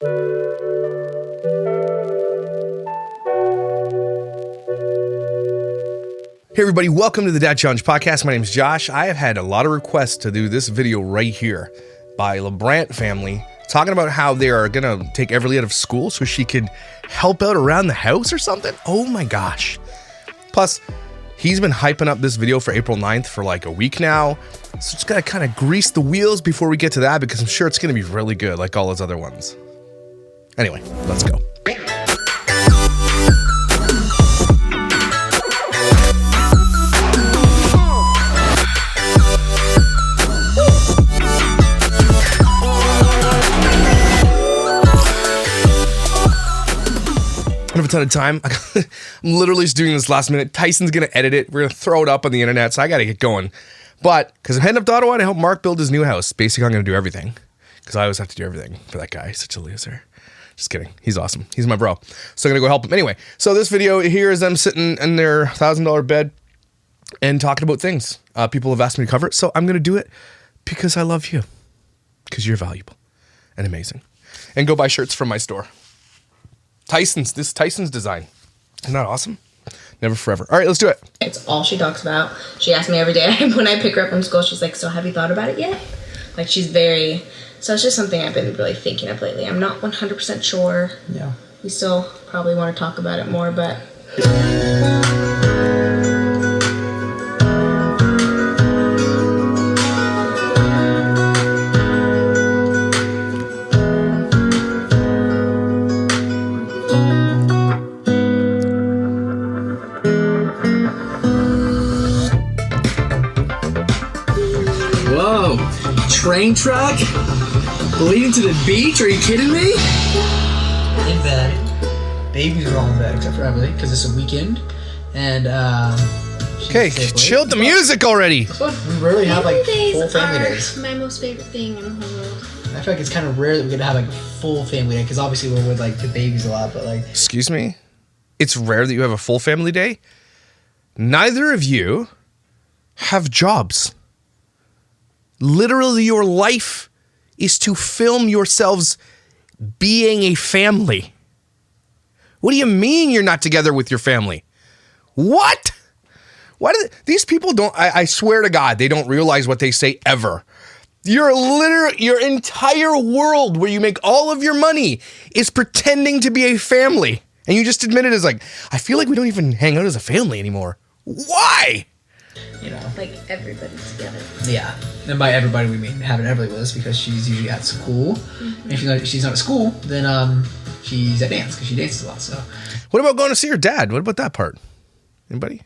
Hey everybody, welcome to the Dad Challenge Podcast. My name is Josh. I have had a lot of requests to do this video right here by Labrant family, talking about how they are gonna take Everleigh out of school so she could help out around the house or something. Oh my gosh. Plus, he's been hyping up this video for April 9th for like a week now. So just gotta kind of grease the wheels before we get to that because I'm sure it's gonna be really good like all his other ones. Anyway, let's go. I don't have a ton of time. I'm literally just doing this last minute. Tyson's going to edit it. We're going to throw it up on the internet, so I got to get going. But because I'm heading up to Ottawa to help Mark build his new house, basically I'm going to do everything. Because I always have to do everything for that guy. He's such a loser. Just kidding. He's awesome. He's my bro. So I'm going to go help him. Anyway, so this video here is them sitting in their $1,000 bed and talking about things. People have asked me to cover it, so I'm going to do it because I love you. Because you're valuable and amazing. And go buy shirts from my store. Tyson's design. Isn't that awesome? Never forever. All right, let's do it. It's all she talks about. She asks me every day when I pick her up from school, she's like, so have you thought about it yet? Like she's very, so it's just something I've been really thinking of lately. I'm not 100% sure. Yeah. We still probably want to talk about it more, but. Train track leading to the beach? Are you kidding me? In bed. Babies are all in bed except for Everleigh because it's a weekend. And okay, chill the music already. We rarely have like full family days. My most favorite thing in the whole world. I feel like it's kind of rare that we get to have like a full family day because obviously we're with like the babies a lot, but like. Excuse me? It's rare that you have a full family day? Neither of you have jobs. Literally, your life is to film yourselves being a family. What do you mean you're not together with your family? What? Why do these people don't? I swear to God, they don't realize what they say ever. Your entire world where you make all of your money is pretending to be a family, and you just admitted it's like I feel like we don't even hang out as a family anymore. Why? You know, like everybody's together. Yeah, and by everybody we mean having Everleigh with us because she's usually at school. Mm-hmm. And if she's not at school, then she's at dance because she dances a lot. So, what about going to see her dad? What about that part? Anybody?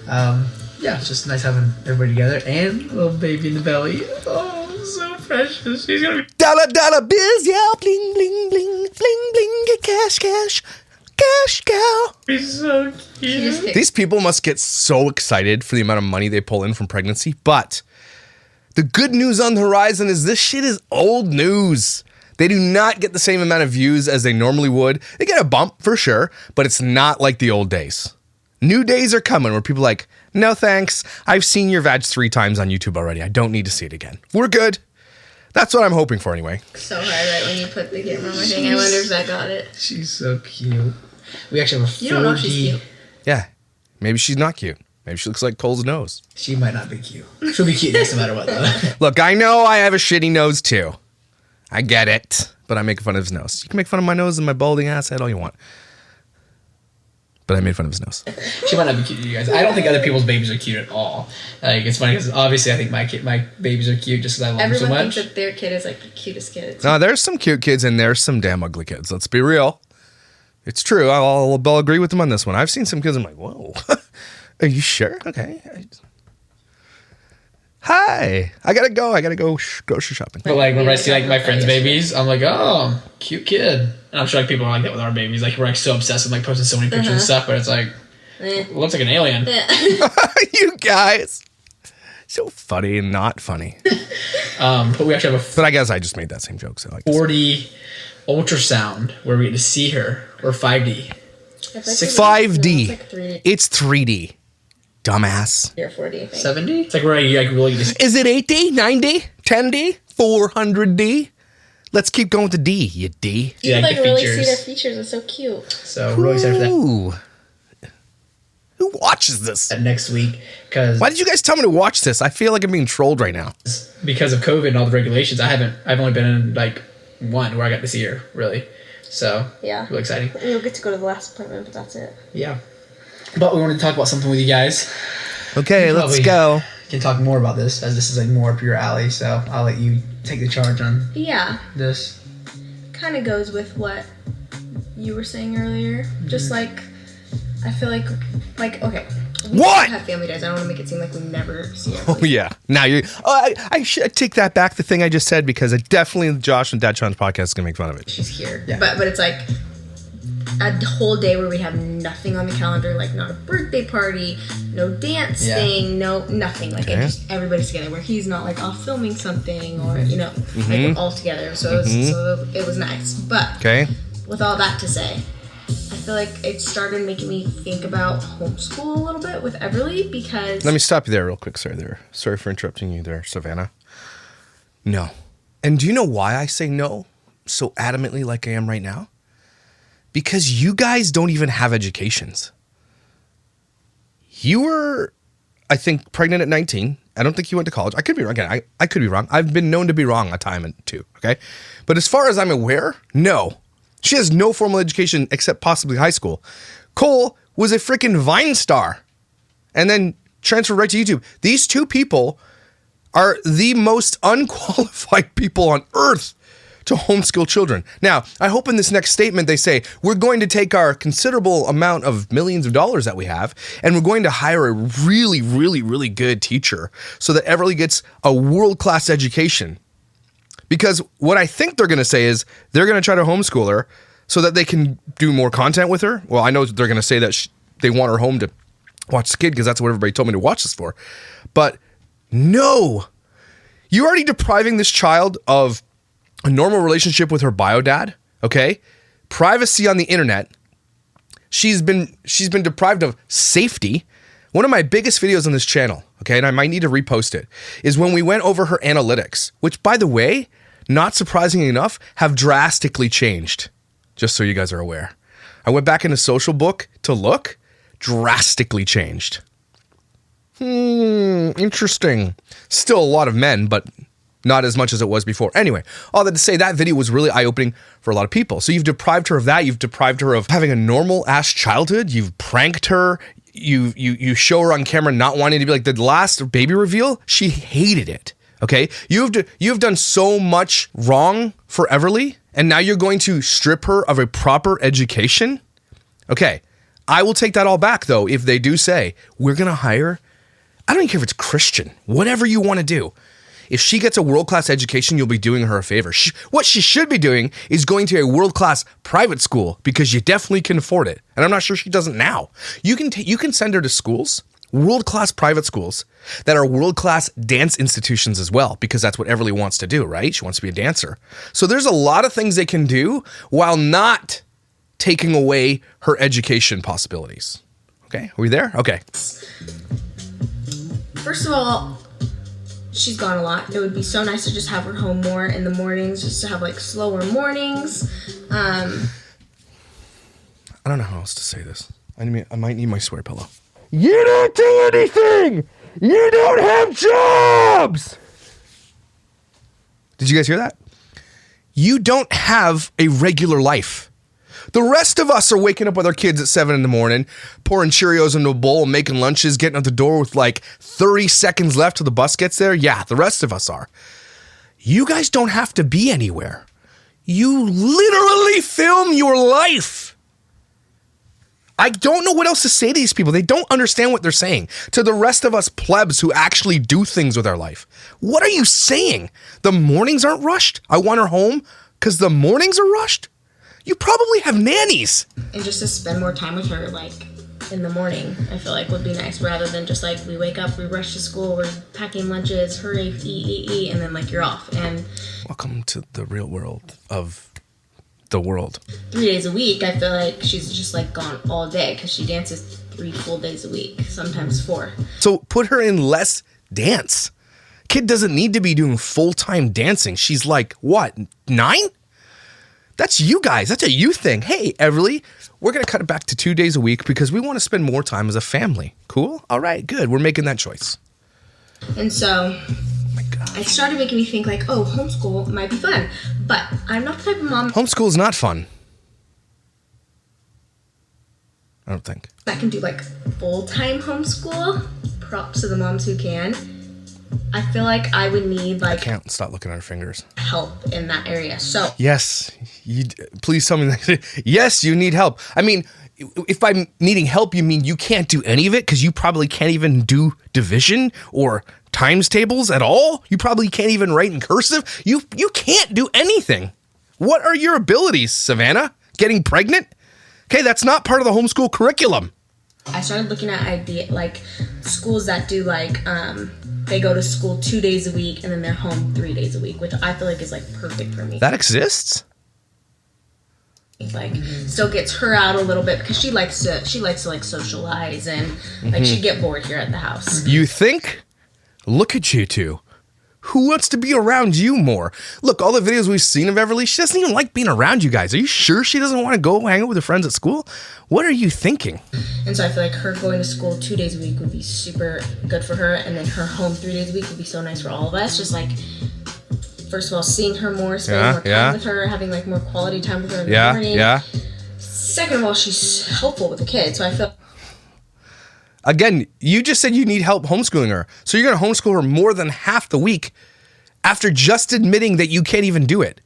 Yeah, it's just nice having everybody together and a little baby in the belly. Oh, so precious. She's gonna be dollar bills, yeah, bling bling bling bling bling, get cash. Cash cow. He's so cute. These people must get so excited for the amount of money they pull in from pregnancy, but the good news on the horizon is this shit is old news. They do not get the same amount of views as they normally would. They get a bump for sure, but it's not like the old days. New days are coming where people are like, no thanks, I've seen your vag 3 times on YouTube already. I don't need to see it again. We're good. That's what I'm hoping for anyway. So hard right when you put the camera on my thing. I wonder if that got it. She's so cute. We actually have a 4D. You don't know if she's cute. Yeah. Maybe she's not cute. Maybe she looks like Cole's nose. She might not be cute. She'll be cute no matter what, though. Look, I know I have a shitty nose, too. I get it. But I'm making fun of his nose. You can make fun of my nose and my balding ass head all you want. But I made fun of his nose. She might not be cute to you guys. I don't think other people's babies are cute at all. Like, it's funny because obviously I think my babies are cute just because I love them so much. Everyone thinks that their kid is like the cutest kid. No, there's some cute kids and there's some damn ugly kids. Let's be real. It's true. I'll agree with them on this one. I've seen some kids. I'm like, whoa. Are you sure? Okay. Hi. I gotta go. Grocery shopping. But like when I see like my friends' babies, I'm like, oh, cute kid. And I'm sure like people are like that with our babies. Like we're like so obsessed with like posting so many pictures and stuff, but it's like, looks like an alien. You guys. So funny and not funny. But we actually have But I guess I just made that same joke. So 4D ultrasound where we get to see her, or 5D. 5D. Like 3D. It's 3D. Dumbass. Or 4D. 7D? It's like where you like really get to see. Is it 8D, 9D, 10D, 400D? Let's keep going to D, you D. You like like the really features. see their features. It's so cute. So we're really excited for that. Ooh. Who watches this? Next week, because Why did you guys tell me to watch this? I feel like I'm being trolled right now. because of COVID and all the regulations, I've only been in like one where I got to see her really. So Yeah. really exciting. You'll get to go to the last appointment, but that's it. Yeah, but we wanted to talk about something with you guys. Okay, let's Probably go. Can talk more about this as this is like more up your alley. So I'll let you take the charge on Yeah. this. Kind of goes with what you were saying earlier. Just like, I feel like okay. We What? have family days. I don't want to make it seem like we never see Oh everybody. yeah. Now you. Oh, I should take that back. The thing I just said because I definitely Josh and Dad Sean's podcast is gonna make fun of it. She's here. Yeah. But it's like a whole day where we have nothing on the calendar, like not a birthday party, no dance Yeah. thing, no nothing. Like Okay. it just everybody's together. Where he's not like off filming something or like we're all together. So it was nice. But Okay. with all that to say, I feel like it started making me think about homeschool a little bit with Everleigh because Let me stop you there real quick. Sorry for interrupting you there, Savannah. No. And do you know why I say no so adamantly like I am right now? Because you guys don't even have educations. You were, I think, pregnant at 19. I don't think you went to college. I could be wrong. Again, I could be wrong. I've been known to be wrong a time or two, okay? But as far as I'm aware, no. She has no formal education except possibly high school. Cole was a freaking Vine star and then transferred right to YouTube. These two people are the most unqualified people on earth to homeschool children. Now, I hope in this next statement they say, we're going to take our considerable amount of millions of dollars that we have, and we're going to hire a really, really, really good teacher so that Everleigh gets a world-class education. Because what I think they're going to say is they're going to try to homeschool her so that they can do more content with her. Well, I know they're going to say that they want her home to watch the kid because that's what everybody told me to watch this for. But no, you're already depriving this child of a normal relationship with her bio dad, okay? Privacy on the internet. She's been deprived of safety. One of my biggest videos on this channel, okay, and I might need to repost it, is when we went over her analytics, which, by the way, not surprisingly enough, have drastically changed, just so you guys are aware. I went back into Social Book to look, drastically changed. Interesting. Still a lot of men, but not as much as it was before. Anyway, all that to say, that video was really eye-opening for a lot of people. So you've deprived her of that. You've deprived her of having a normal-ass childhood. You've pranked her. You show her on camera not wanting to be like the last baby reveal. She hated it. Okay, you've done so much wrong for Everleigh, and now you're going to strip her of a proper education. Okay, I will take that all back though if they do say we're gonna hire. I don't even care if it's Christian. Whatever you want to do. If she gets a world-class education, you'll be doing her a favor. What she should be doing is going to a world-class private school because you definitely can afford it. And I'm not sure she doesn't now. You can send her to schools, world-class private schools that are world-class dance institutions as well, because that's what Everleigh wants to do, right? She wants to be a dancer. So there's a lot of things they can do while not taking away her education possibilities. Okay, are we there? Okay. First of all, she's gone a lot. It would be so nice to just have her home more in the mornings, just to have like slower mornings. I don't know how else to say this. I might need my swear pillow. You don't do anything! You don't have jobs! Did you guys hear that? You don't have a regular life. The rest of us are waking up with our kids at 7 a.m, pouring Cheerios into a bowl, making lunches, getting out the door with like 30 seconds left till the bus gets there. Yeah, the rest of us are. You guys don't have to be anywhere. You literally film your life. I don't know what else to say to these people. They don't understand what they're saying. To the rest of us plebs who actually do things with our life. What are you saying? The mornings aren't rushed? I want her home because the mornings are rushed? You probably have nannies. And just to spend more time with her, like, in the morning, I feel like would be nice, rather than just, like, we wake up, we rush to school, we're packing lunches, hurry, eat, and then, like, you're off. And welcome to the real world of the world. 3 days a week, I feel like she's just, like, gone all day, because she dances 3 full days a week, sometimes 4. So put her in less dance. kid doesn't need to be doing full-time dancing. She's like, what, 9? That's you guys. That's a you thing. Hey, Everleigh, we're going to cut it back to 2 days a week because we want to spend more time as a family. Cool? All right, good. We're making that choice. And so it started making me think like, oh, homeschool might be fun. But I'm not the type of mom. Homeschool is not fun. I don't think. That can do like full-time homeschool. Props to the moms who can. I feel like I would need like I can't stop looking at her fingers. help in that area. So Yes, please tell me that. Yes, you need help. I mean, if by needing help you mean you can't do any of it because you probably can't even do division or times tables at all. You probably can't even write in cursive. You can't do anything. What are your abilities, Savannah? Getting pregnant? Okay, that's not part of the homeschool curriculum. I started looking at like schools that do like they go to school 2 days a week and then they're home 3 days a week, which I feel like is like perfect for me. That exists? Like still gets her out a little bit because she likes to like socialize and like she'd get bored here at the house. You think? Look at you two. Who wants to be around you more? Look, all the videos we've seen of Everleigh, she doesn't even like being around you guys. Are you sure she doesn't want to go hang out with her friends at school? What are you thinking? And so I feel like her going to school 2 days a week would be super good for her, and then her home 3 days a week would be so nice for all of us. Just like, first of all, seeing her more, spending more time with her, having like more quality time with her in the morning. Yeah. Second of all, she's helpful with the kids, so I feel. Again, you just said you need help homeschooling her. So you're going to homeschool her more than half the week after just admitting that you can't even do it.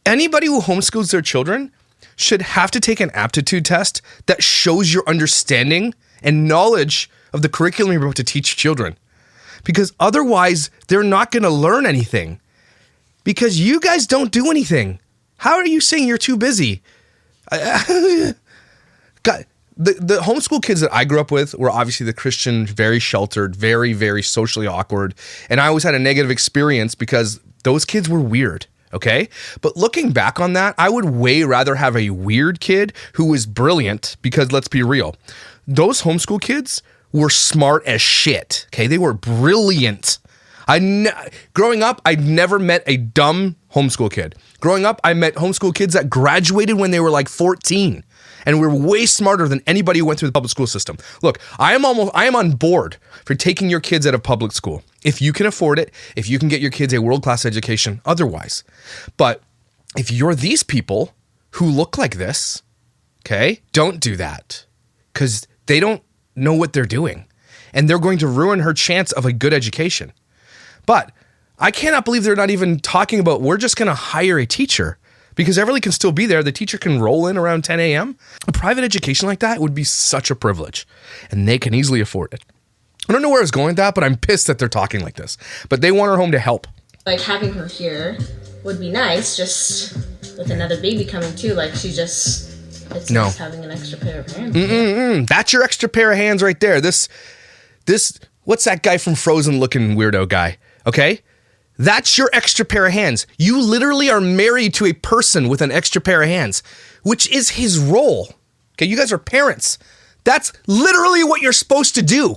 Anybody who homeschools their children should have to take an aptitude test that shows your understanding and knowledge of the curriculum you're about to teach children. Because otherwise, they're not going to learn anything. Because you guys don't do anything. How are you saying you're too busy? God. The homeschool kids that I grew up with were obviously the Christian, very sheltered, very, very socially awkward. And I always had a negative experience because those kids were weird, okay? But looking back on that, I would way rather have a weird kid who was brilliant because let's be real. Those homeschool kids were smart as shit, okay? They were brilliant. Growing up, I'd never met a dumb homeschool kid. Growing up, I met homeschool kids that graduated when they were like 14. And we're way smarter than anybody who went through the public school system. Look, I am on board for taking your kids out of public school. If you can afford it, if you can get your kids a world-class education, otherwise. But if you're these people who look like this, okay, don't do that. Because they don't know what they're doing. And they're going to ruin her chance of a good education. But I cannot believe they're not even talking about, we're just going to hire a teacher. Because Everleigh can still be there. The teacher can roll in around 10 a.m. A private education like that would be such a privilege. And they can easily afford it. I don't know where I was going with that, but I'm pissed that they're talking like this. But they want her home to help. Like having her here would be nice, just with another baby coming too. Like it's nice having an extra pair of hands. That's your extra pair of hands right there. This, what's that guy from Frozen looking weirdo guy? Okay? That's your extra pair of hands. You literally are married to a person with an extra pair of hands, which is his role. Okay, you guys are parents. That's literally what you're supposed to do.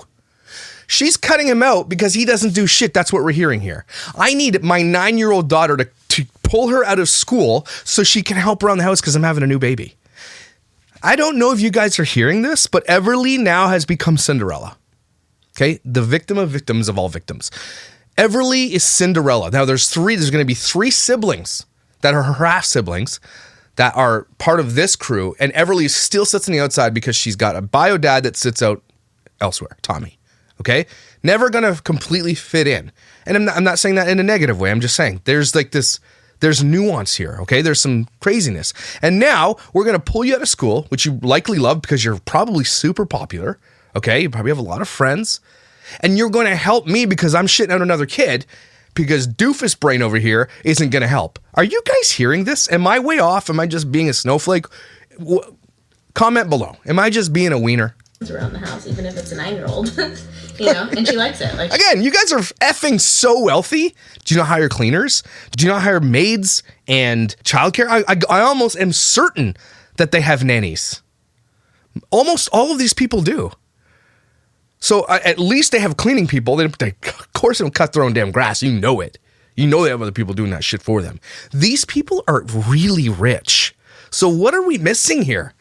She's cutting him out because he doesn't do shit. That's what we're hearing here. I need my 9-year-old daughter to pull her out of school so she can help around the house because I'm having a new baby. I don't know if you guys are hearing this, but Everleigh now has become Cinderella. Okay, the victim of victims of all victims. Everleigh is Cinderella. Now there's going to be 3 siblings that are her half siblings that are part of this crew. And Everleigh still sits on the outside because she's got a bio dad that sits out elsewhere, Tommy. Okay. Never going to completely fit in. And I'm not saying that in a negative way. I'm just saying there's nuance here. Okay. There's some craziness. And now we're going to pull you out of school, which you likely love because you're probably super popular. Okay. You probably have a lot of friends. And you're going to help me because I'm shitting out another kid because doofus brain over here isn't going to help. Are you guys hearing this? Am I way off? Am I just being a snowflake? Comment below. Am I just being a wiener? Around the house, even if it's a 9-year-old, and she likes it. Like, again, you guys are effing so wealthy. Do you not hire cleaners? Do you not hire maids and childcare? I almost am certain that they have nannies. Almost all of these people do. So at least they have cleaning people. They, of course, they don't cut their own damn grass. You know it. You know they have other people doing that shit for them. These people are really rich. So what are we missing here?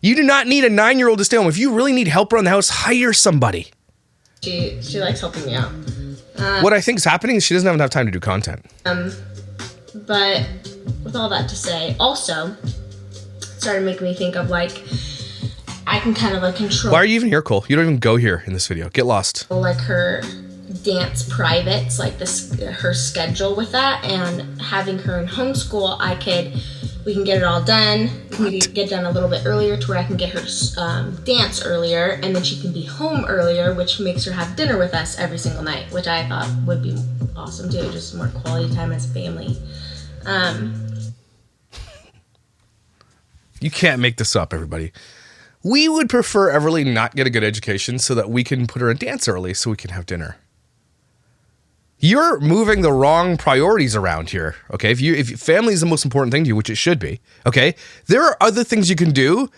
You do not need a 9-year-old to stay home. If you really need help around the house, hire somebody. She likes helping me out. What I think is happening is she doesn't have enough time to do content. But with all that to say, also started making me think of like I can kind of like control. Why are you even here, Cole? You don't even go here in this video. Get lost. Like her dance privates, like her schedule with that, and having her in homeschool, we can get it all done. We can get done a little bit earlier to where I can get her dance earlier, and then she can be home earlier, which makes her have dinner with us every single night, which I thought would be awesome too, just more quality time as a family. You can't make this up, everybody. We would prefer Everleigh not get a good education so that we can put her in dance early so we can have dinner. You're moving the wrong priorities around here, okay? If family is the most important thing to you, which it should be, okay? There are other things you can do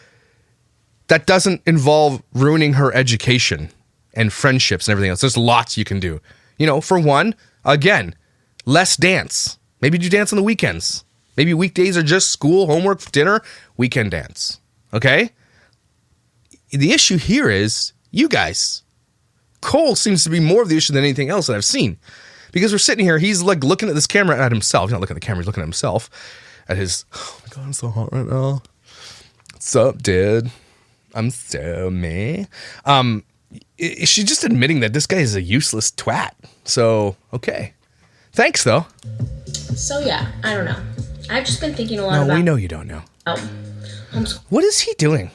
that doesn't involve ruining her education and friendships and everything else. There's lots you can do. You know, for one, again, less dance. Maybe do dance on the weekends. Maybe weekdays are just school, homework, dinner, weekend dance, okay? The issue here is you guys. Cole seems to be more of the issue than anything else that I've seen. Because we're sitting here, he's like looking at this camera at himself. He's not looking at the camera, he's looking at himself. At his, oh my God, I'm so hot right now. What's up, dude? I'm so me. She's just admitting that this guy is a useless twat. So, okay. Thanks, though. So, yeah, I don't know. I've just been thinking a lot about... No, we know you don't know. Homeschool. What is he doing?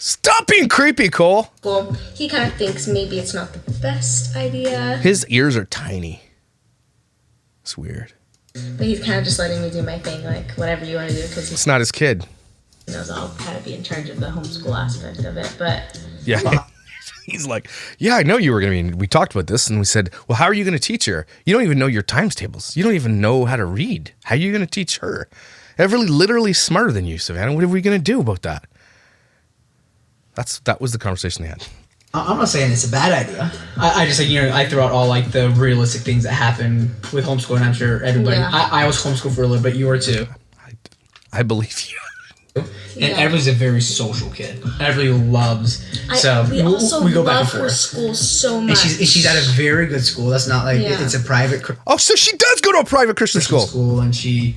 Stop being creepy, Cole. Well, he kind of thinks maybe it's not the best idea. His ears are tiny. It's weird. But he's kind of just letting me do my thing, like whatever you want to do, because it's not his kid. He knows I'll kind of be in charge of the homeschool aspect of it. But yeah, he's like, yeah, I know you were going to be. We talked about this, and we said, well, how are you going to teach her? You don't even know your times tables. You don't even know how to read. How are you going to teach her? Everleigh literally smarter than you, Savannah. What are we going to do about that? That was the conversation they had. I'm not saying it's a bad idea. I just like, I throw out all like the realistic things that happen with homeschooling. I'm sure everybody. Yeah. I was homeschooled for a little bit. You were too. I believe you. And Everleigh's a very social kid. Everleigh loves. We go back and forth. Her school so much. And she's at a very good school. That's not like it's a private. Oh, so she does go to a private Christian school. And she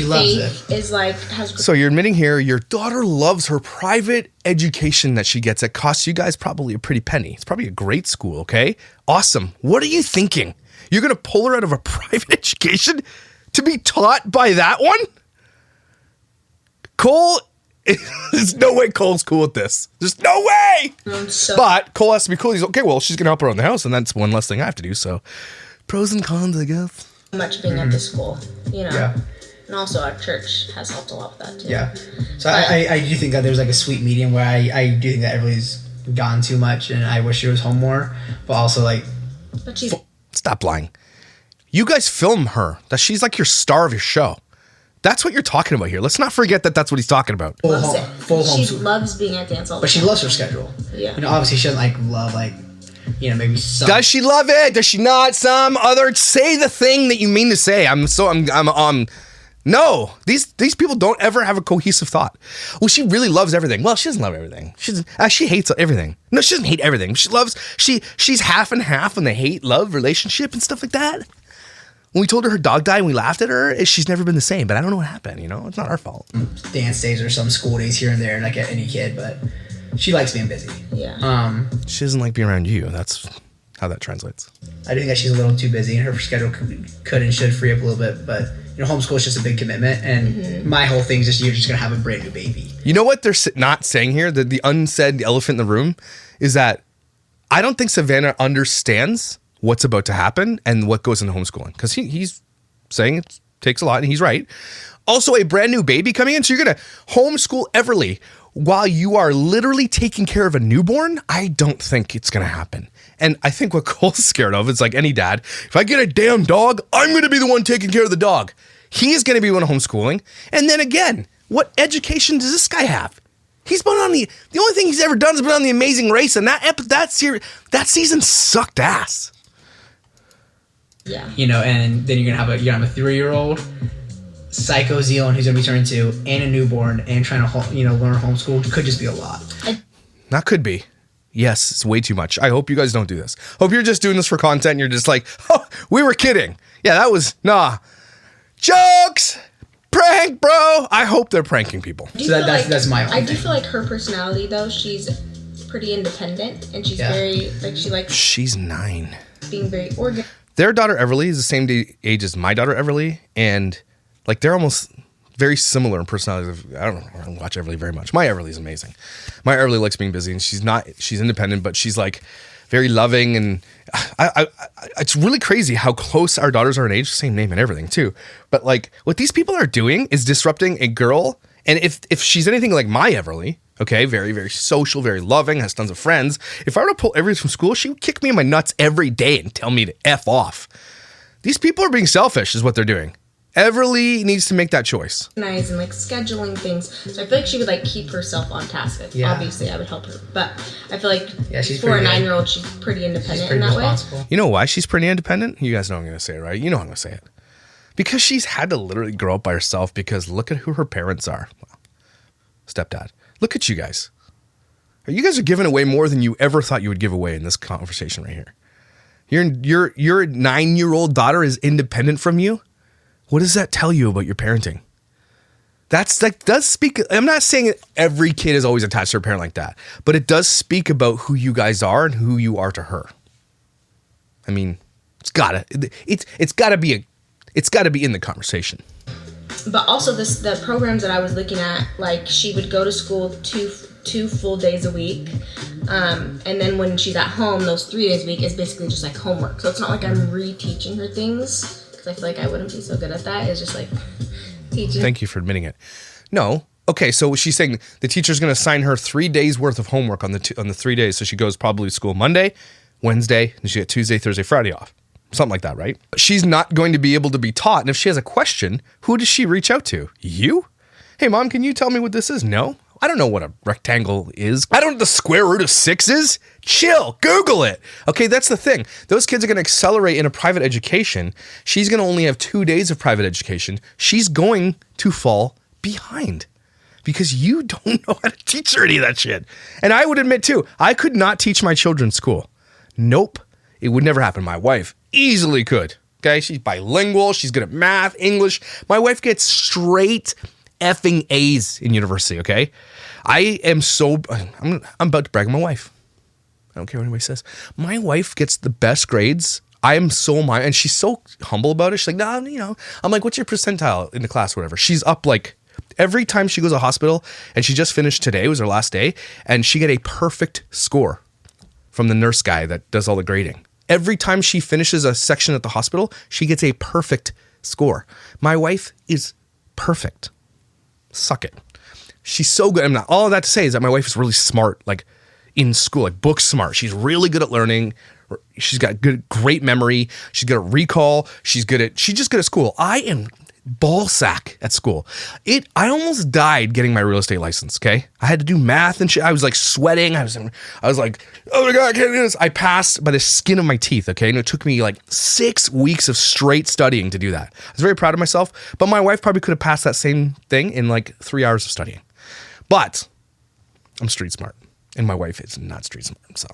loves it. Is like so you're admitting here your daughter loves her private education that she gets. It costs you guys probably a pretty penny. It's probably a great school, okay? Awesome. What are you thinking? You're going to pull her out of a private education to be taught by that one? Cole, there's no way Cole's cool with this. There's no way. But Cole has to be cool. He's okay, well, she's going to help her around the house, and that's one less thing I have to do. So pros and cons, I guess. Much being at the school, Yeah. And also our church has helped a lot with that too. Yeah. So I do think that there's like a sweet medium where I do think that Everleigh's gone too much and I wish she was home more. But also like... But she's... Stop lying. You guys film her. That she's like your star of your show. That's what you're talking about here. Let's not forget that that's what he's talking about. Full she loves being at dance all the time. But she loves her schedule. Yeah. Obviously she doesn't like love like... maybe some... Does she love it? Does she not? Some other... Say the thing that you mean to say. No, these people don't ever have a cohesive thought. Well, she really loves everything. Well, she doesn't love everything. She hates everything. No, she doesn't hate everything. She's half and half on the hate-love relationship and stuff like that. When we told her dog died and we laughed at her, she's never been the same. But I don't know what happened, It's not our fault. Dance days or some school days here and there, like any kid, but she likes being busy. Yeah. She doesn't like being around you. That's how that translates. I do think that she's a little too busy and her schedule could and should free up a little bit, but homeschool is just a big commitment, and my whole thing is just you're just gonna have a brand new baby. You know what they're not saying here? The unsaid elephant in the room is that I don't think Savannah understands what's about to happen and what goes into homeschooling, because he's saying it takes a lot, and he's right. Also, a brand new baby coming in, so you're gonna homeschool Everleigh while you are literally taking care of a newborn. I don't think it's gonna happen. And I think what Cole's scared of is like any dad, if I get a damn dog, I'm going to be the one taking care of the dog. He's going to be one homeschooling. And then again, what education does this guy have? He's been on the only thing he's ever done is been on The Amazing Race, and that season sucked ass. Yeah. You know, and then you're gonna have a 3-year-old, psycho Zealand who's gonna be turned into, and a newborn, and trying to learn homeschool could just be a lot. Not could be. Yes, it's way too much. I hope you guys don't do this. Hope you're just doing this for content and you're just like, oh, we were kidding. Yeah, that was, jokes, prank, bro. I hope they're pranking people. So that's my own I do thing. feel like her personality, though, she's pretty independent, and she's very, like, She's 9. being very organized. Their daughter Everleigh is the same age as my daughter Everleigh, and like they're almost very similar in personalities. I don't watch Everleigh very much. My Everleigh's amazing. My Everleigh likes being busy, and she's independent, but she's like very loving, and it's really crazy how close our daughters are in age, same name and everything too. But like what these people are doing is disrupting a girl, and if she's anything like my Everleigh, okay, very, very social, very loving, has tons of friends. If I were to pull Everleigh from school, she would kick me in my nuts every day and tell me to F off. These people are being selfish is what they're doing. Everleigh needs to make that choice. And like scheduling things. So I feel like she would like keep herself on task. Like, obviously I would help her. But I feel like she's for a pretty 9-year-old, she's pretty independent pretty in that responsible. way. You know why she's pretty independent? You guys know I'm going to say it, right? You know I'm going to say it. Because she's had to literally grow up by herself, because look at who her parents are. Well, stepdad. Look at you guys. You guys are giving away more than you ever thought you would give away in this conversation right here. Your 9-year-old daughter is independent from you. What does that tell you about your parenting? Does speak. I'm not saying every kid is always attached to their parent like that, but it does speak about who you guys are and who you are to her. I mean, it's gotta be in the conversation. But also the programs that I was looking at, like she would go to school two full days a week, and then when she's at home, those 3 days a week is basically just like homework. So it's not like I'm reteaching her things, because I feel like I wouldn't be so good at that. It's just like teaching. Thank you for admitting it. No. Okay, so she's saying the teacher's going to assign her 3 days worth of homework on the 3 days. So she goes probably to school Monday, Wednesday, and she get Tuesday, Thursday, Friday off. Something like that, right? She's not going to be able to be taught. And if she has a question, who does she reach out to? You? Hey, Mom, can you tell me what this is? No. I don't know what a rectangle is. I don't know what the square root of 6 is. Chill. Google it. Okay, that's the thing. Those kids are going to accelerate in a private education. She's going to only have 2 days of private education. She's going to fall behind because you don't know how to teach her any of that shit. And I would admit, too, I could not teach my children school. Nope. It would never happen. My wife easily could. Okay, she's bilingual. She's good at math, English. My wife gets straight effing A's in university, okay? I'm about to brag on my wife. I don't care what anybody says. My wife gets the best grades. I am so admired, and she's so humble about it. She's like, no, I'm like, what's your percentile in the class, whatever. She's up like every time she goes to the hospital, and she just finished today, it was her last day, and she got a perfect score from the nurse guy that does all the grading. Every time she finishes a section at the hospital, she gets a perfect score. My wife is perfect. Suck it. She's so good. All of that to say is that my wife is really smart, like in school, like book smart. She's really good at learning. She's got great memory. She's good at recall. She's just good at school. I am ball sack at school. I almost died getting my real estate license. Okay. I had to do math and shit. I was like sweating. I was like, oh my God, I can't do this. I passed by the skin of my teeth. Okay. And it took me like 6 weeks of straight studying to do that. I was very proud of myself, but my wife probably could have passed that same thing in like 3 hours of studying. But I'm street smart and my wife is not street smart. So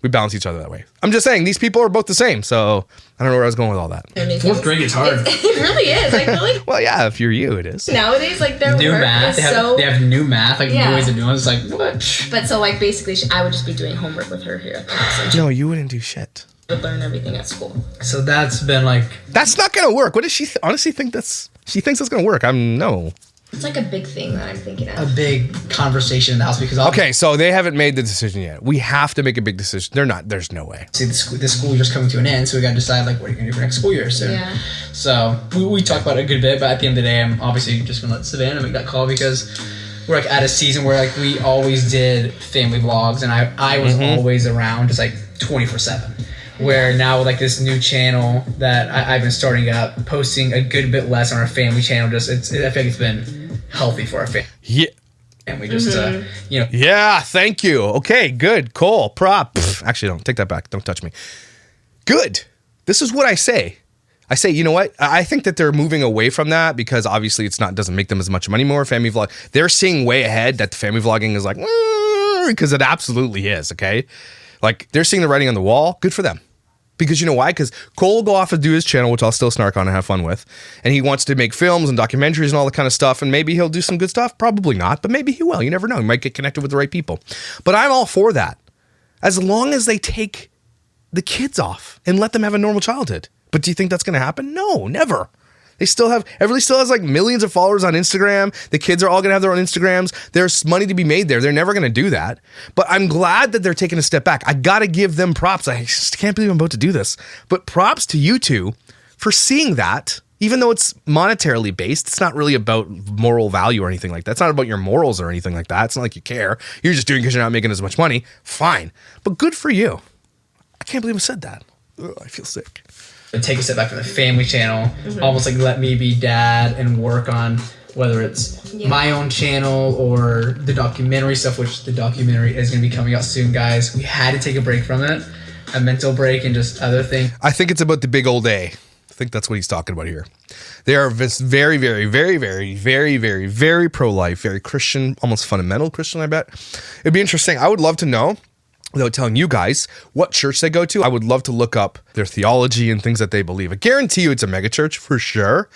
we balance each other that way. I'm just saying these people are both the same. So I don't know where I was going with all that. Fourth grade is hard. It really is. I feel like well, yeah, if you're you, it is. nowadays, like their new work math. is They have new math, like Yeah. new ways of doing it. It's like, what? But so like basically, I would just be doing homework with her here at the house, and she No, you wouldn't do shit. would learn everything at school. So that's been like, That's not going to work. What does she honestly think she thinks that's going to work? No. It's like a big thing that I'm thinking a of. big conversation in the house because Okay, so they haven't made the decision yet. We have to make a big decision. There's no way. see the school year's coming to an end, so we got to decide like what are you gonna do for next school year soon. Yeah. So we talked about it a good bit, but at the end of the day, I'm obviously just gonna let Savannah make that call because we're like at a season where like we always did family vlogs, and I was always around just like 24/7. Where now with like this new channel that I've been starting up, posting a good bit less on our family channel, I feel like it's been healthy for our family. Yeah. family. Just Yeah, thank you. Okay, good. Cole, prop. Pfft, actually, don't take that back. Don't touch me. Good. This is what I say. I say, you know what? I think that they're moving away from that because obviously doesn't make them as much money anymore. Family vlog. They're seeing way ahead that the family vlogging is like, because it absolutely is. Okay, like they're seeing the writing on the wall. Good for them. Because you know why? Because Cole will go off and do his channel, which I'll still snark on and have fun with. And he wants to make films and documentaries and all that kind of stuff. And maybe he'll do some good stuff. Probably not, but maybe he will. You never know. He might get connected with the right people. But I'm all for that. As long as they take the kids off and let them have a normal childhood. But do you think that's going to happen? No, never. Everleigh still has like millions of followers on Instagram. The kids are all going to have their own Instagrams. There's money to be made there. They're never going to do that. But I'm glad that they're taking a step back. I got to give them props. I just can't believe I'm about to do this. But props to you two for seeing that, even though it's monetarily based. It's not really about moral value or anything like that. It's not about your morals or anything like that. It's not like you care. You're just doing it because you're not making as much money. Fine. But good for you. I can't believe I said that. Ugh, I feel sick. Take a step back from the family channel, almost like let me be dad and work on whether it's my own channel or the documentary stuff, which the documentary is going to be coming out soon, guys. We had to take a break from it, a mental break and just other things. I think it's about the big old A. I think that's what he's talking about here. They are very, very, very, very, very, very, very pro-life, very Christian, almost fundamental Christian, I bet. It'd be interesting. I would love to know, without telling you guys what church they go to. I would love to look up their theology and things that they believe. I guarantee you it's a mega church for sure.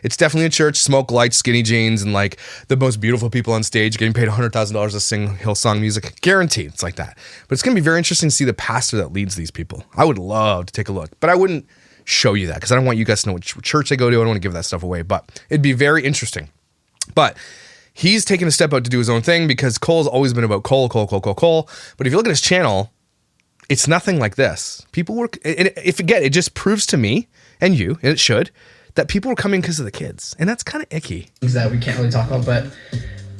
It's definitely a church, smoke lights, skinny jeans, and like the most beautiful people on stage getting paid $100,000 to sing Hillsong music. Guaranteed it's like that. But it's going to be very interesting to see the pastor that leads these people. I would love to take a look, but I wouldn't show you that because I don't want you guys to know what church they go to. I don't want to give that stuff away, but it'd be very interesting. But he's taken a step out to do his own thing because Cole's always been about Cole. But if you look at his channel, it's nothing like this. People were, it just proves to me and you, and it should, that people were coming because of the kids. And that's kind of icky. Things that we can't really talk about, but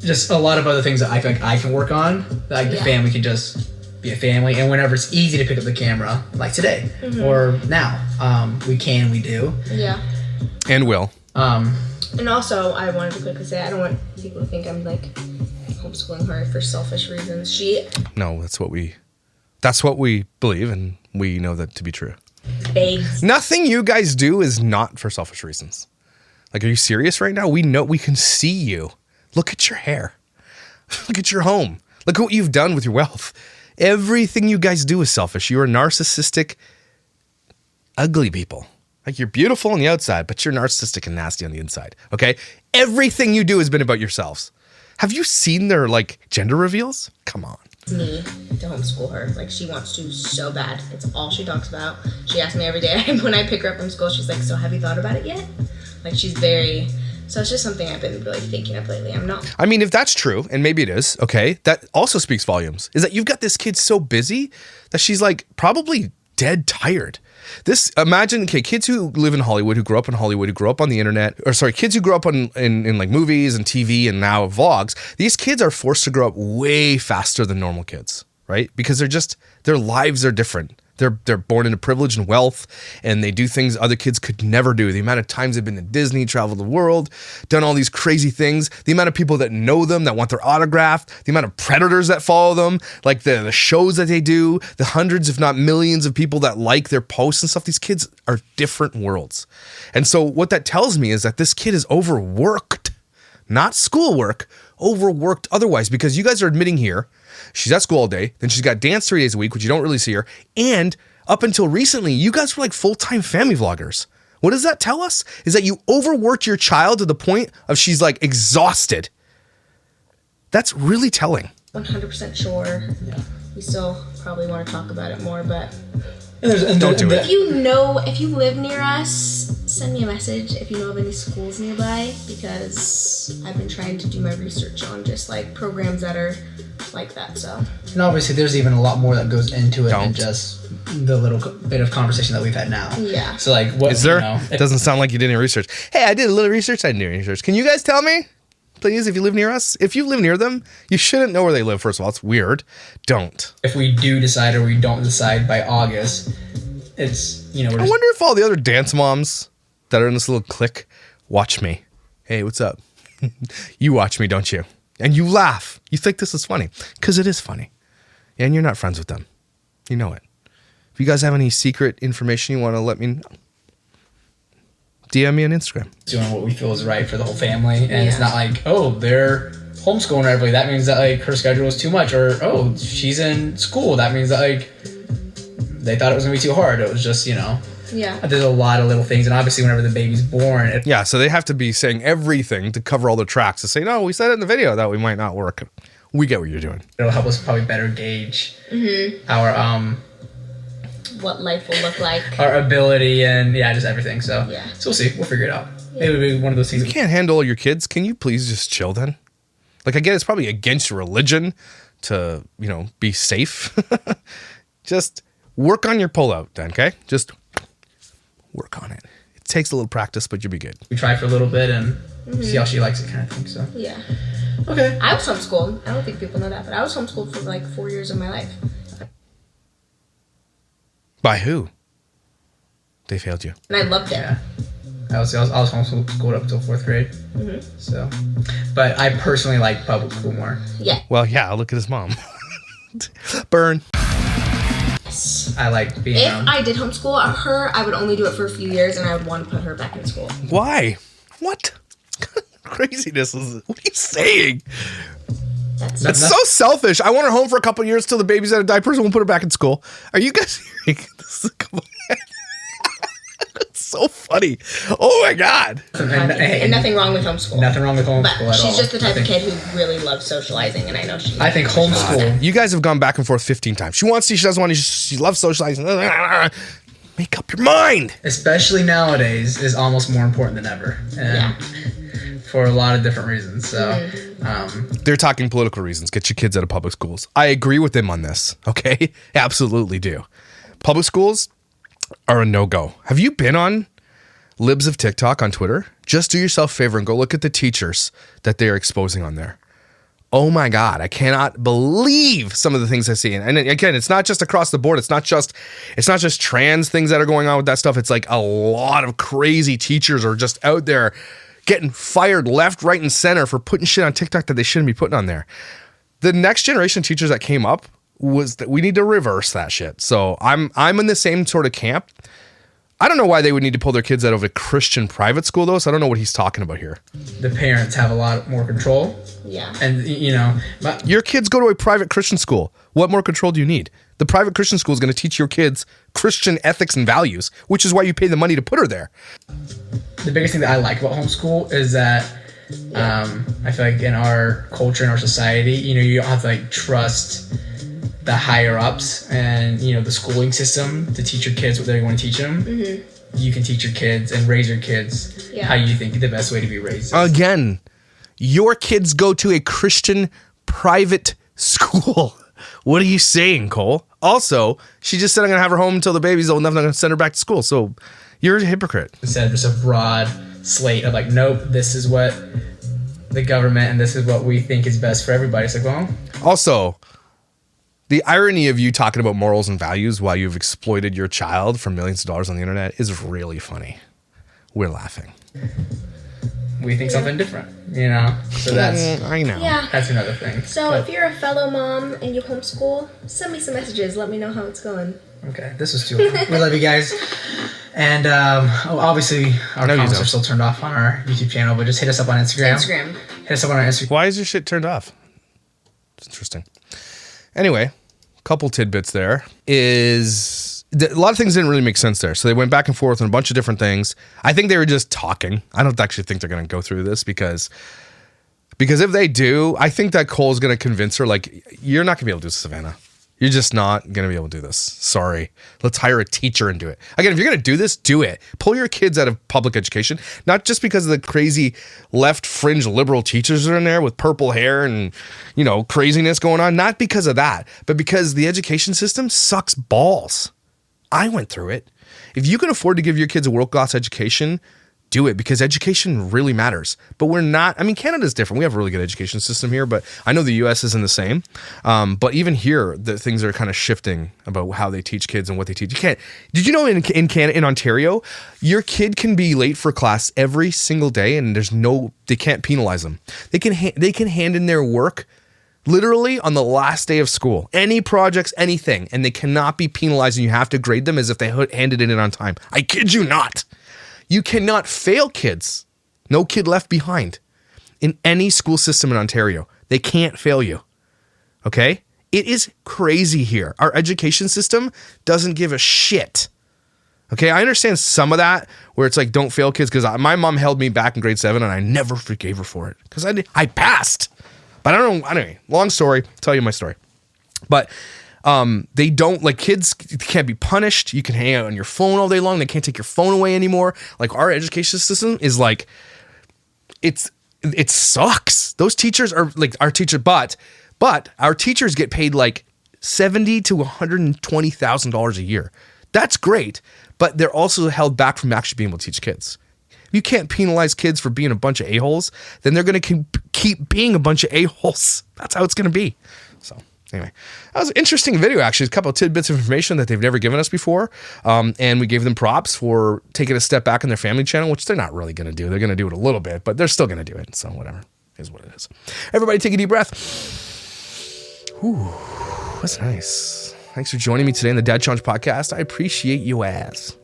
just a lot of other things that I feel like I can work on. Like the family can just be a family. And whenever it's easy to pick up the camera, like today or now, we do. Yeah. And will. And also, I wanted to quickly say, I don't want people to think I'm like homeschooling her for selfish reasons. No, that's what we believe, and we know that to be true. Eggs. Nothing you guys do is not for selfish reasons. Like, are you serious right now? We can see you. Look at your hair. Look at your home. Look at what you've done with your wealth. Everything you guys do is selfish. You are narcissistic, ugly people. Like, you're beautiful on the outside, but you're narcissistic and nasty on the inside, okay? Everything you do has been about yourselves. Have you seen their, like, gender reveals? Come on. It's me to homeschool her. Like, she wants to so bad. It's all she talks about. She asks me every day when I pick her up from school, she's like, so have you thought about it yet? Like, she's very... So it's just something I've been really thinking of lately. I mean, if that's true, and maybe it is, okay, that also speaks volumes, is that you've got this kid so busy that she's, like, probably dead tired. Imagine, kids who live in Hollywood, who grow up in Hollywood, who grow up on the internet, kids who grow up in like movies and TV and now vlogs, these kids are forced to grow up way faster than normal kids, right? Because their lives are different. They're born into privilege and wealth, and they do things other kids could never do. The amount of times they've been to Disney, traveled the world, done all these crazy things, the amount of people that know them, that want their autograph, the amount of predators that follow them, like the shows that they do, the hundreds, if not millions of people that like their posts and stuff. These kids are different worlds. And so what that tells me is that this kid is overworked, not schoolwork, overworked otherwise, because you guys are admitting here, she's at school all day, then she's got dance 3 days a week, which you don't really see her, and up until recently, you guys were like full-time family vloggers. What does that tell us? Is that you overworked your child to the point of she's like exhausted. That's really telling. 100% sure. Yeah. We still probably want to talk about it more, but... Don't do it. If you live near us, send me a message if you know of any schools nearby, because I've been trying to do my research on just like programs that are like that. So, and obviously there's even a lot more that goes into it than just the little bit of conversation that we've had now. Yeah. So like, what is there? It doesn't sound like you did any research. Hey, I did a little research. I didn't do any research. Can you guys tell me, please, if you live near us? If you live near them, you shouldn't know where they live. First of all, it's weird. Don't. If we do decide or we don't decide by August, it's I wonder if all the other dance moms that are in this little clique watch me. Hey, what's up? You watch me, don't you? And you laugh. You think this is funny. Because it is funny. And you're not friends with them. You know it. If you guys have any secret information you want to let me know, DM me on Instagram. Doing what we feel is right for the whole family. And it's not like, oh, they're homeschooling Everleigh. That means that, like, her schedule is too much. Or, oh, she's in school. That means that, like, they thought it was going to be too hard. It was just, you know. Yeah. There's a lot of little things. And obviously, whenever the baby's born. Yeah, so they have to be saying everything to cover all their tracks. To say, no, we said it in the video that we might not work. We get what you're doing. It'll help us probably better gauge our what life will look like, our ability, and just everything. So so we'll see. We'll figure it out. Maybe it'll be one of those things. You can't handle your kids. Can you please just chill then? Like, I get it's probably against your religion to, you know, be safe. Just work on your pullout then, okay? Just work on it. It takes a little practice, but you'll be good. We try for a little bit and see how she likes it, kind of thing. So okay. I was homeschooled. I don't think people know that, but I was homeschooled for like 4 years of my life. By who? They failed you. And I loved it. Yeah. I was homeschooled up until 4th grade. So, but I personally like public school more. Yeah. Well, yeah, look at his mom. Burn. I like being If I did homeschool her, I would only do it for a few years, and I would want to put her back in school. Why? What? Craziness is. What are you saying? That's so selfish. I want her home for a couple years till the baby's out of diapers and we'll put her back in school. Are you guys hearing this? It's so funny. Oh my God. And nothing wrong with homeschool. Nothing wrong with homeschool but at she's all. just the type of kid who really loves socializing, and I know she. I think homeschool. You guys have gone back and forth 15 times. She wants to, she doesn't want to, she loves socializing. Make up your mind. Especially nowadays is almost more important than ever. And for a lot of different reasons. So they're talking political reasons. Get your kids out of public schools. I agree with them on this. Okay. Absolutely do. Public schools are a no-go. Have you been on Libs of TikTok on Twitter? Just do yourself a favor and go look at the teachers that they are exposing on there. Oh my God, I cannot believe some of the things I see. And again, it's not just across the board. It's not just trans things that are going on with that stuff. It's like a lot of crazy teachers are just out there getting fired left, right, and center for putting shit on TikTok that they shouldn't be putting on there. The next generation of teachers that came up was that we need to reverse that shit. So I'm in the same sort of camp. I don't know why they would need to pull their kids out of a Christian private school though, so I don't know what he's talking about here. The parents have a lot more control. Yeah. And, you know... Your kids go to a private Christian school. What more control do you need? The private Christian school is going to teach your kids Christian ethics and values, which is why you pay the money to put her there. The biggest thing that I like about homeschool is that I feel like in our culture, in our society, you know, you don't have to, like, trust the higher ups and, you know, the schooling system to teach your kids what they want to teach them. You can teach your kids and raise your kids how you think the best way to be raised is. Again, your kids go to a Christian private school. What are you saying, Cole? Also, she just said I'm going to have her home until the baby's old enough and I'm going to send her back to school. So you're a hypocrite. Instead of just a broad slate of like, nope, this is what the government and this is what we think is best for everybody. It's like, well... Also, the irony of you talking about morals and values while you've exploited your child for millions of dollars on the internet is really funny. We're laughing. We think something different, you know? So that's... I know. Yeah. That's another thing. So if you're a fellow mom and you homeschool, send me some messages. Let me know how it's going. Okay, this was too long. We love you guys. And obviously, our comments are still turned off on our YouTube channel, but just hit us up on Instagram. Hit us up on our Instagram. Why is your shit turned off? It's interesting. Anyway, couple tidbits there is a lot of things didn't really make sense there. So they went back and forth on a bunch of different things. I think they were just talking. I don't actually think they're going to go through this because if they do, I think that Cole's going to convince her, like, you're not going to be able to do this, Savannah. You're just not going to be able to do this. Sorry. Let's hire a teacher and do it. Again, if you're going to do this, do it. Pull your kids out of public education, not just because of the crazy left fringe liberal teachers that are in there with purple hair and, you know, craziness going on. Not because of that, but because the education system sucks balls. I went through it. If you can afford to give your kids a world-class education, do it because education really matters. But we're not, I mean, Canada's different. We have a really good education system here, but I know the US isn't the same. But even here, the things are kind of shifting about how they teach kids and what they teach. You can't, did you know in Canada, in Ontario, your kid can be late for class every single day and they can't penalize them. They can hand in their work literally on the last day of school, any projects, anything, and they cannot be penalized and you have to grade them as if they handed it in on time. I kid you not. You cannot fail kids. No kid left behind in any school system in Ontario. They can't fail you. Okay? It is crazy here. Our education system doesn't give a shit. Okay? I understand some of that where it's like, don't fail kids, because my mom held me back in grade 7 and I never forgave her for it because I passed. But I don't know. Anyway, long story. I'll tell you my story. But they don't, like, kids can't be punished. You can hang out on your phone all day long. They can't take your phone away anymore. Like, our education system is like, it sucks. Those teachers are like our teacher, but our teachers get paid like $70,000 to $120,000 a year. That's great, but they're also held back from actually being able to teach kids. You can't penalize kids for being a bunch of a-holes, then they're going to keep being a bunch of a-holes. That's how it's going to be. So anyway, that was an interesting video, actually. A couple of tidbits of information that they've never given us before. And we gave them props for taking a step back in their family channel, which they're not really going to do. They're going to do it a little bit, but they're still going to do it. So whatever, is what it is. Everybody take a deep breath. Whew, that's nice. Thanks for joining me today in the Dad Challenge podcast. I appreciate you as.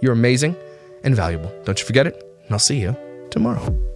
You're amazing and valuable. Don't you forget it. And I'll see you tomorrow.